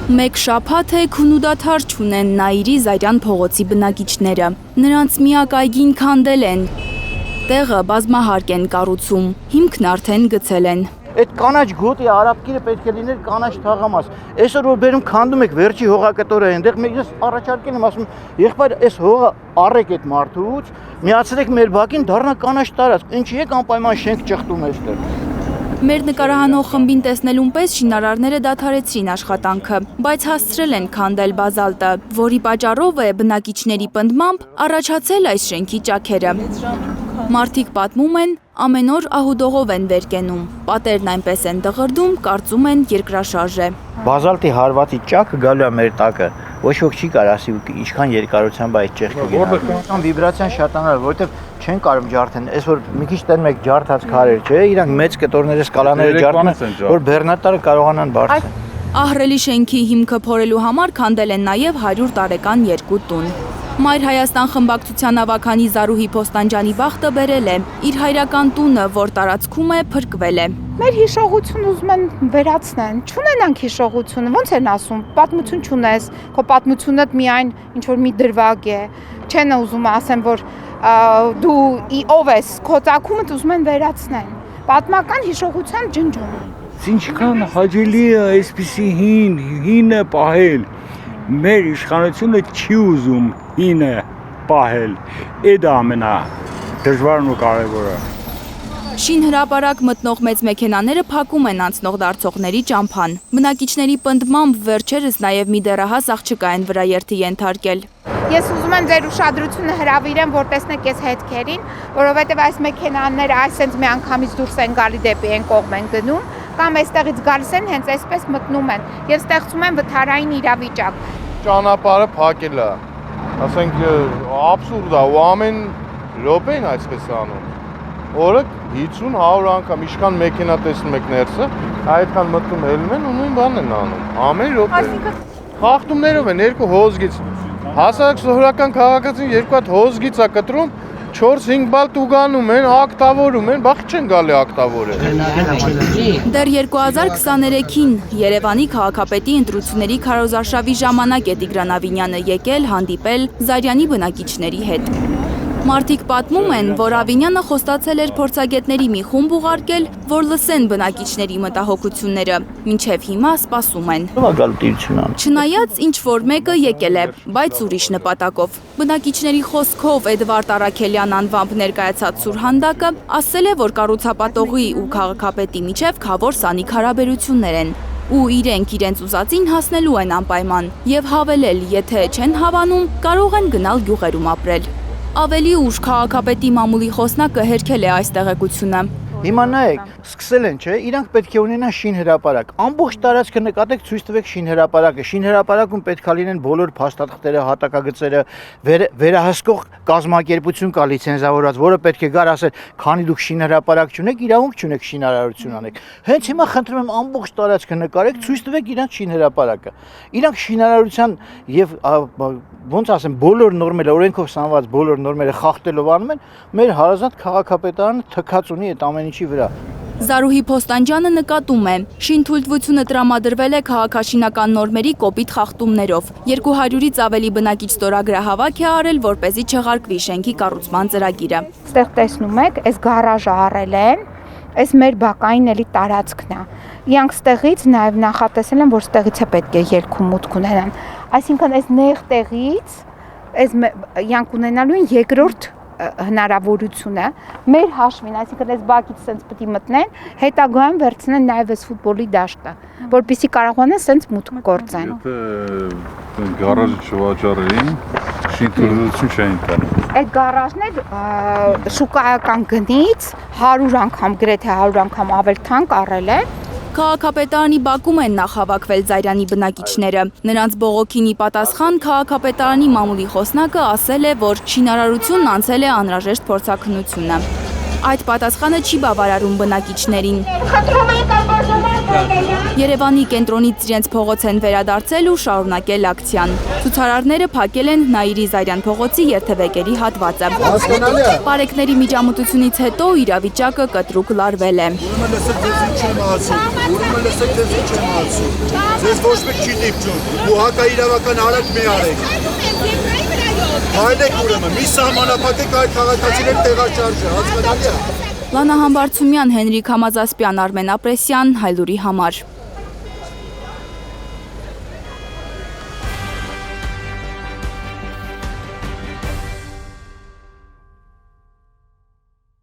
Մեկ շաբաթ է քունուդադար չունեն Նաիրի Զարյան փողոցի բնակիչները։ Նրանց միակ այգին քանդել են։ Տեղը բազմահարկ են կառուցում, հիմքն արդեն գցել են։ Այդ կանաչ գոտի արաբկիրը պետք է լիներ կանաչ թաղամաս։ Այսօր որ բերում քանդում եք վերջի հողակտորը այնտեղ ես առաջարկել եմ ասում եղբայր այս հողը առեք այդ մարդուց, միացրեք մեր բակին դառնա կանաչ տարածք։ Ինչի եք անպայման շենք ճխտում այստեղ։ Մեր նկարահանող խմբին տեսնելուն պես շինարարները դադարեցրին աշխատանքը, բայց հասցրել են քանդել բազալտը, որի պատճառով է բնակիչների պնդմամբ առաջացել այս շենքի ճաքերը։ Մարդիկ պատմում են, ամեն օր ահուդողով են վեր կենում, պատերն այնպես են դղրդում, կարծում են երկրաշարժ է։ Բազալտի հարվածի ճակը գալու է մեր տակը, ոչ ոք չի կարող ասի ինչքան երկարությամբ այդ ճեղքը գնա։ Վիբրացիան շատանալ, որովհետև չեն կարող ջարդեն, այս որ մի քիչ տեն մեկ ջարդած քարեր, չէ, իրանք մեծ կտորները սկալաները ջարդեն, որ բեռնատարը կարողանան բարձր։ Ահռելի շենքի հիմքը փորելու համար քանդել են նաև 100 տարեկան երկու տուն։ Մայր Հայաստան խմբակցության ավագանի Զարուհի Փոստանջյանի բախտը բերել է, իր հայրական տունը, որ տարածքում է, փրկվել է։ Մեր հիշողություն ուզում են վերացնեն, չունենանք հիշողությունը, ոնց են ասում, պատմություն չունես, քո պատմությունդ միայն ինչ-որ մի դրվագ է, չեն ուզում ասեն, որ դու ով ես, քո ծագումդ ուզում են վերացնեն, պատմական հիշողության ջնջում։ Ինչքան հաճելի է այսպիսի հինը պահել, մեր իշխանությունը չի ուզում հինը պահել, այդ ամենա դժվարն ու կարևորը։ Շինհրապարակ մտնող մեծ մեքենաները փակում են անցնող դարձողների ճամփան։ Բնակիչների պնդմամբ վերջերս նաև մի դեռահաս աղջկա են վրա երթի ենթարկել։ Ես ուզում եմ ձեր ուշադրությունը հրավիրեմ, որ տեսնեք այս հետքերին, որովհետև այս մեքենաները այսպես մի անգամից դուրս են գալի դեպի այն կողմ են գնում, կամ այստեղից գալիս են հենց այսպես մտնում են եւ ստեղծում են վթարային իրավիճակ։ Ճանապարհը փակել է, ասենք աբսուրդ է, ու ամեն րոպեն այսպես անում։ Օրը 50-100 անգամ ինչքան մեքենա տեսնում եք ներսը, այդքան մտնում ելնում են ու նույն բանն են անում։ Ամեն րոպե։ Խախտումներով են երկու հոզգից։ Հասարակական քաղաքացին երկու հատ հոզգից է կտրում, 4-5 բալ տուգանում են, ակտավորում են, բախ չեն գալի ակտավորել։ Դեռ 2023-ին Երևանի քաղաքապետի ընտրությունների քարոզարշավի ժամանակ է Տիգրան Ավինյանը եկել հանդիպել Զարյանի բնակիչների հետ։ Մարդիկ պատմում են, որ Ավինյանը խոստացել էր փորձագետների մի խումբ ուղարկել, որ լսեն բնակիչների մտահոգությունները, մինչև հիմա սպասում են։ Չնայած ինչ-որ մեկը եկել է, բայց ուրիշ նպատակով։ Բնակիչների խոսքով Էդվարդ Առաքելյան անվամբ ներկայացած սուրհանդակը ասել է, որ կառուցապատողի ու քաղաքապետի միջև խավոր սանիք հարաբերություններ են, ու իրենք իրենց ուզածին հասնելու են անպայման, եւ հավելել, եթե չեն հավանում, կարող են գնալ գյուղերում ապրել։ Ավելի ուշ քաղաքապետի մամուլի խոսնակը հերքել է այս տեղեկությունը։ Հիմա նայեք, սկսել են, չէ, իրանք պետք է ունենան շինհրապարակ։ Ամբողջ տարածքը նկատեք, ցույց տվեք շինհրապարակը։ Շինհրապարակում պետք է լինեն բոլոր փաստաթղթերը, հատակագծերը, վերահսկող կազմակերպություն կա լիցենզավորված, որը պետք է գար ասել, քանի դուք շինհրապարակ չունեք, իրավունք չունեք շինարարություն անեք։ Հենց հիմա խնդրում եմ ամբողջ տարածքը նկարեք, ցույց տվեք իրանք շինհրապարակը։ Իրանք շինարարության եւ ոնց ասեմ, բոլոր նորմերը, օրենքով սանված բոլոր նորմերը խախտելով անում են, մեր հարազատ քաղաքապետարանը թքած ունի այդ ամեն ինչի վրա։ Զարուհի Փոստանջյանը նկատում է, շինթույլտվությունը տրամադրվել է քաղաքաշինական նորմերի կոպիտ խախտումներով։ 200-ից ավելի բնակիչ ստորագրահավաք է արել, որպեսզի չեղարկվի շենքի կառուցման ծրագիրը։ Այստեղ տեսնում եք, այս գարաժը առել են, այս մեր բակային էլի տարածքն է։ Իրանք ստեղից նաև նախատեսել են, որ ստեղից է պետք է ելքում մուտք ունենան։ Այսինքն այս նեղ տեղից իրանք ունենալու են երկրորդ հնարավորությունը մեր հաշվին, այսինքն այս բակից սենց պետք է մտնեն, հետագայում վերցնեն նաև այս ֆուտբոլի դաշտը, որպեսզի կարողանան սենց մուտք գործեն։ Եթե գարաժը չվաճառեին, շինթույլտվություն չէին տալու։ Այդ գարաժներ շուկայական գնից 100 անգամ, գրեթե 100 անգամ ավել թանկ առել է։ Քաղաքապետարանի բակում են նախավաքվել Զարյանի բնակիչները։ Նրանց բողոքին ի պատասխան քաղաքապետարանի մամուլի խոսնակը ասել է, որ շինարարությունն անցել է անհրաժեշտ փորձաքննությունը։ Այդ պատասխանը չի բավարարում բնակիչներին։ Երևանի կենտրոնից իրենց փողոց են վերադարձել ու շարունակել ակցիան։ Ցուցարարները փակել են Նաիրի Զարյան փողոցի երթևեկերի հատվածը։ Պարեկների միջամտությունից հետո իրավիճակը կտրուկ լարվել է։ Ձեզ ոչ մեկ չի դիպչում, ու հակաիրավական արագ մի արեք։ Հայլեք ուրեմն, մի սահմանափակեք այդ քաղաքացիներ տեղաշարժը, հասկանալի է։ Լանա Համբարձումյան, Հենրիկ Համազասպյան, Արմեն Ապրեսյան, Հայլուրի համար։